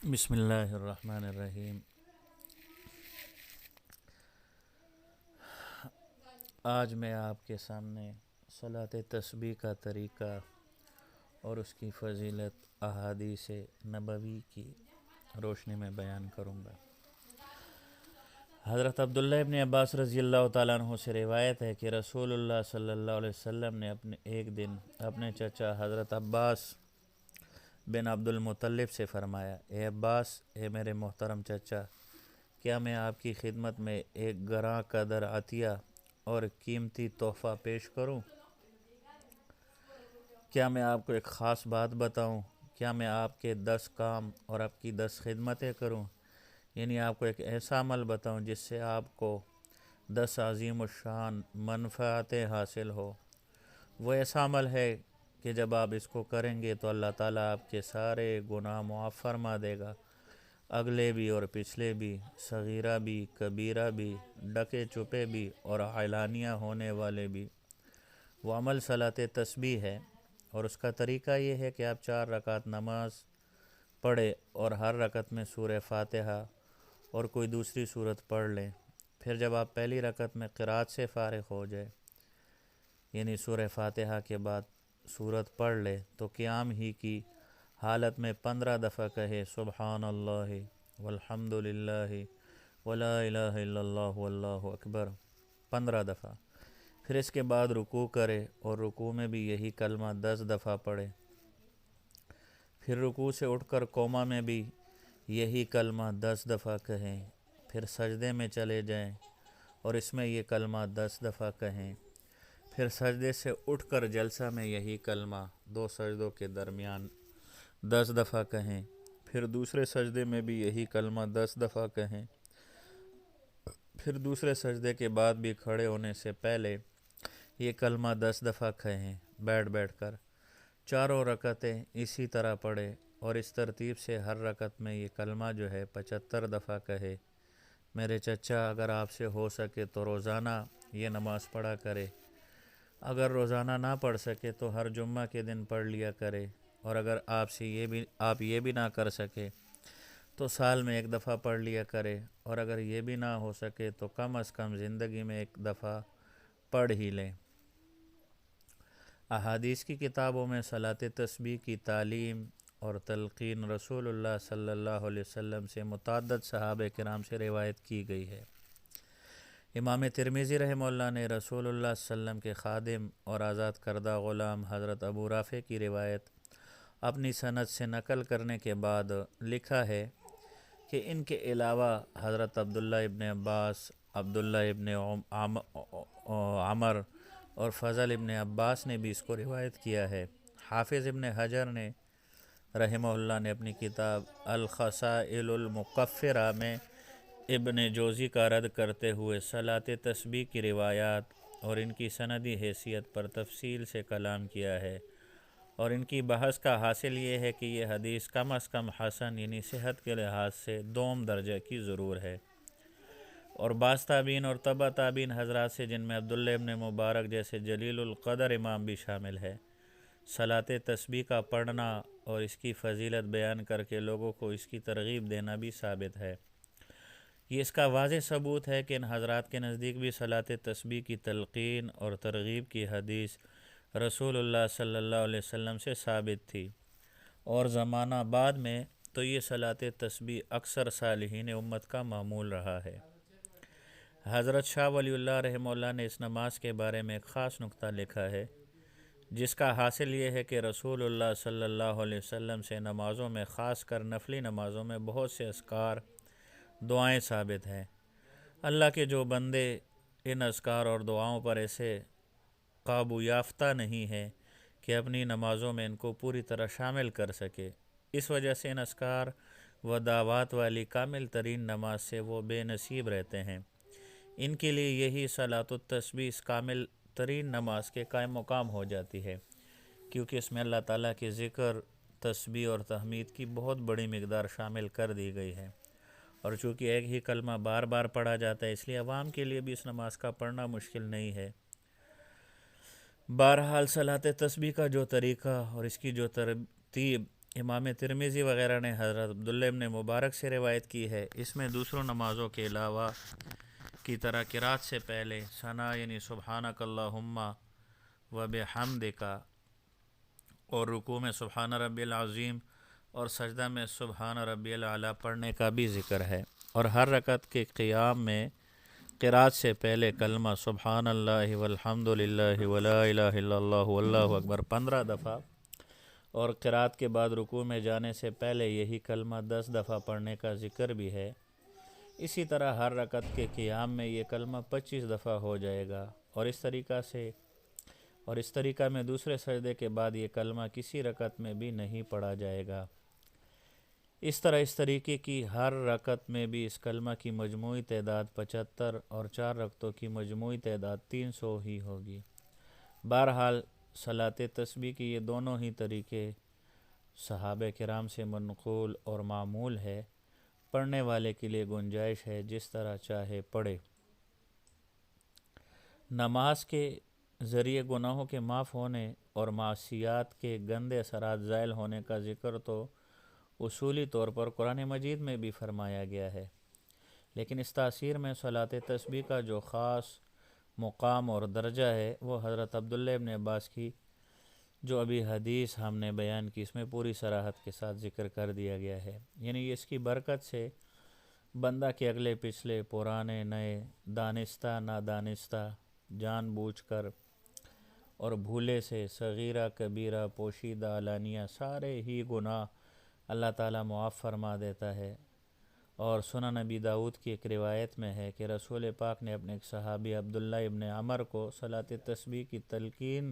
بسم اللہ الرحمن الرحیم۔ آج میں آپ کے سامنے صلاۃ تسبیح کا طریقہ اور اس کی فضیلت احادیث نبوی کی روشنی میں بیان کروں گا۔ حضرت عبداللہ ابن عباس رضی اللہ تعالیٰ عنہ سے روایت ہے کہ رسول اللہ صلی اللہ علیہ وسلم نے ایک دن اپنے چچا حضرت عباس بن عبد المطلب سے فرمایا، اے عباس، اے میرے محترم چچا، کیا میں آپ کی خدمت میں ایک گراں قدر عطیہ اور قیمتی تحفہ پیش کروں؟ کیا میں آپ کو ایک خاص بات بتاؤں؟ کیا میں آپ کے 10 کام اور آپ کی 10 خدمتیں کروں؟ یعنی آپ کو ایک ایسا عمل بتاؤں جس سے آپ کو 10 عظیم الشان منفعتیں حاصل ہو۔ وہ ایسا عمل ہے کہ جب آپ اس کو کریں گے تو اللہ تعالیٰ آپ کے سارے گناہ معاف فرما دے گا، اگلے بھی اور پچھلے بھی، صغیرہ بھی کبیرہ بھی، ڈکے چھپے بھی اور اعلانیہ ہونے والے بھی۔ وہ عمل صلاۃ تسبیح ہے، اور اس کا طریقہ یہ ہے کہ آپ 4 رکعت نماز پڑھیں اور ہر رکعت میں سورہ فاتحہ اور کوئی دوسری صورت پڑھ لیں۔ پھر جب آپ پہلی رکعت میں قرات سے فارغ ہو جائے، یعنی سورہ فاتحہ کے بعد صورت پڑھ لے، تو قیام ہی کی حالت میں 15 دفعہ کہے سبحان اللہ والحمد للہ ولا الہ الا اللہ واللہ اکبر 15 دفعہ۔ پھر اس کے بعد رکوع کرے اور رکوع میں بھی یہی کلمہ 10 دفعہ پڑھے۔ پھر رکوع سے اٹھ کر قوما میں بھی یہی کلمہ 10 دفعہ کہیں۔ پھر سجدے میں چلے جائیں اور اس میں یہ کلمہ 10 دفعہ کہیں۔ پھر سجدے سے اٹھ کر جلسہ میں یہی کلمہ 2 سجدوں کے درمیان 10 دفعہ کہیں۔ پھر دوسرے سجدے میں بھی یہی کلمہ 10 دفعہ کہیں۔ پھر دوسرے سجدے کے بعد بھی کھڑے ہونے سے پہلے یہ کلمہ 10 دفعہ کہیں بیٹھ کر۔ چاروں رکعتیں اسی طرح پڑھے اور اس ترتیب سے ہر رکعت میں یہ کلمہ جو ہے 75 دفعہ کہے۔ میرے چچا، اگر آپ سے ہو سکے تو روزانہ یہ نماز پڑھا کرے۔ اگر روزانہ نہ پڑھ سکے تو ہر جمعہ کے دن پڑھ لیا کرے، اور اگر آپ یہ بھی نہ کر سکے تو سال میں 1 دفعہ پڑھ لیا کرے، اور اگر یہ بھی نہ ہو سکے تو کم از کم زندگی میں 1 دفعہ پڑھ ہی لیں۔ احادیث کی کتابوں میں صلاۃ تسبیح کی تعلیم اور تلقین رسول اللہ صلی اللہ علیہ وسلم سے متعدد صحابہ کرام سے روایت کی گئی ہے۔ امام ترمذی رحمہ اللہ نے رسول اللہ صلی اللہ علیہ وسلم کے خادم اور آزاد کردہ غلام حضرت ابو رافع کی روایت اپنی سند سے نقل کرنے کے بعد لکھا ہے کہ ان کے علاوہ حضرت عبداللہ ابن عباس، عبداللہ ابن عمر اور فضل ابن عباس نے بھی اس کو روایت کیا ہے۔ حافظ ابن حجر نے رحمہ اللہ نے اپنی کتاب الخصائل المکفرہ میں ابن جوزی کا رد کرتے ہوئے صلاۃ تسبیح کی روایات اور ان کی سندی حیثیت پر تفصیل سے کلام کیا ہے، اور ان کی بحث کا حاصل یہ ہے کہ یہ حدیث کم از کم حسن یعنی صحت کے لحاظ سے دوم درجہ کی ضرور ہے۔ اور بعض تابعین اور تبع تابعین حضرات سے، جن میں عبداللہ ابن مبارک جیسے جلیل القدر امام بھی شامل ہے، صلاۃ تسبیح کا پڑھنا اور اس کی فضیلت بیان کر کے لوگوں کو اس کی ترغیب دینا بھی ثابت ہے۔ یہ اس کا واضح ثبوت ہے کہ ان حضرات کے نزدیک بھی صلاۃ تسبیح کی تلقین اور ترغیب کی حدیث رسول اللہ صلی اللہ علیہ وسلم سے ثابت تھی، اور زمانہ بعد میں تو یہ صلاۃ تسبیح اکثر صالحین امت کا معمول رہا ہے۔ حضرت شاہ ولی اللہ رحمہ اللہ نے اس نماز کے بارے میں ایک خاص نکتہ لکھا ہے، جس کا حاصل یہ ہے کہ رسول اللہ صلی اللہ علیہ وسلم سے نمازوں میں، خاص کر نفلی نمازوں میں، بہت سے اذکار، دعائیں ثابت ہیں۔ اللہ کے جو بندے ان اذکار اور دعاؤں پر ایسے قابو یافتہ نہیں ہیں کہ اپنی نمازوں میں ان کو پوری طرح شامل کر سکے، اس وجہ سے ان اذکار و دعوات والی کامل ترین نماز سے وہ بے نصیب رہتے ہیں۔ ان کے لیے یہی صلاۃ التسبیح اس کامل ترین نماز کے قائم مقام ہو جاتی ہے، کیونکہ اس میں اللہ تعالیٰ کے ذکر، تسبیح اور تحمید کی بہت بڑی مقدار شامل کر دی گئی ہے، اور چونکہ ایک ہی کلمہ بار بار پڑھا جاتا ہے، اس لیے عوام کے لیے بھی اس نماز کا پڑھنا مشکل نہیں ہے۔ بہرحال صلاۃ تسبیح کا جو طریقہ اور اس کی جو ترتیب امام ترمذی وغیرہ نے حضرت عبداللہ ابن مبارک سے روایت کی ہے۔ اس میں دوسروں نمازوں کے علاوہ کی طرح قرات سے پہلے ثنا یعنی سبحانک اللہم و بحمدک، اور رکوع میں سبحان ربی العظیم اور سجدہ میں سبحان ربی الاعلیٰ پڑھنے کا بھی ذکر ہے۔ اور ہر رکعت کے قیام میں قرات سے پہلے کلمہ سبحان اللہ والحمد للہ ولا الہ الا اللہ واللہ اکبر 15 دفعہ، اور قرات کے بعد رکوع میں جانے سے پہلے یہی کلمہ 10 دفعہ پڑھنے کا ذکر بھی ہے۔ اسی طرح ہر رکعت کے قیام میں یہ کلمہ 25 دفعہ ہو جائے گا، اور اس طریقہ میں دوسرے سجدے کے بعد یہ کلمہ کسی رکعت میں بھی نہیں پڑھا جائے گا۔ اس طریقے کی ہر رکعت میں بھی اس کلمہ کی مجموعی تعداد 75 اور 4 رکعتوں کی مجموعی تعداد 300 ہی ہوگی۔ بہرحال صلاۃ تسبیح کی یہ دونوں ہی طریقے صحابہ کرام سے منقول اور معمول ہے، پڑھنے والے کے لیے گنجائش ہے جس طرح چاہے پڑھے۔ نماز کے ذریعے گناہوں کے معاف ہونے اور معصیات کے گندے اثرات زائل ہونے کا ذکر تو اصولی طور پر قرآن مجید میں بھی فرمایا گیا ہے، لیکن اس تاثیر میں صلاۃ تسبیح کا جو خاص مقام اور درجہ ہے وہ حضرت عبداللہ ابن عباس کی جو ابھی حدیث ہم نے بیان کی اس میں پوری صراحت کے ساتھ ذکر کر دیا گیا ہے۔ یعنی اس کی برکت سے بندہ کے اگلے پچھلے پرانے نئے دانستہ نادانستہ جان بوجھ کر اور بھولے سے صغیرہ کبیرہ پوشیدہ علانیہ سارے ہی گناہ اللہ تعالیٰ معاف فرما دیتا ہے۔ اور سنن نبی داؤد کی ایک روایت میں ہے کہ رسول پاک نے اپنے ایک صحابی عبداللہ ابن عمر کو صلاۃ تسبیح کی تلقین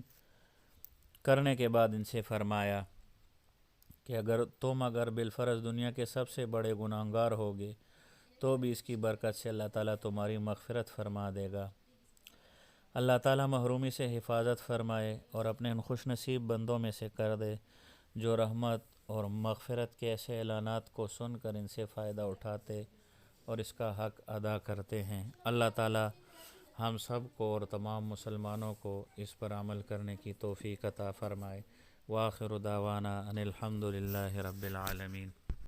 کرنے کے بعد ان سے فرمایا کہ اگر بالفرض دنیا کے سب سے بڑے گناہگار ہوگے تو بھی اس کی برکت سے اللہ تعالیٰ تمہاری مغفرت فرما دے گا۔ اللہ تعالیٰ محرومی سے حفاظت فرمائے اور اپنے ان خوش نصیب بندوں میں سے کر دے جو رحمت اور مغفرت کے ایسے اعلانات کو سن کر ان سے فائدہ اٹھاتے اور اس کا حق ادا کرتے ہیں۔ اللہ تعالیٰ ہم سب کو اور تمام مسلمانوں کو اس پر عمل کرنے کی توفیق عطا فرمائے۔ وآخر دعوانا ان الحمد للہ رب العالمین۔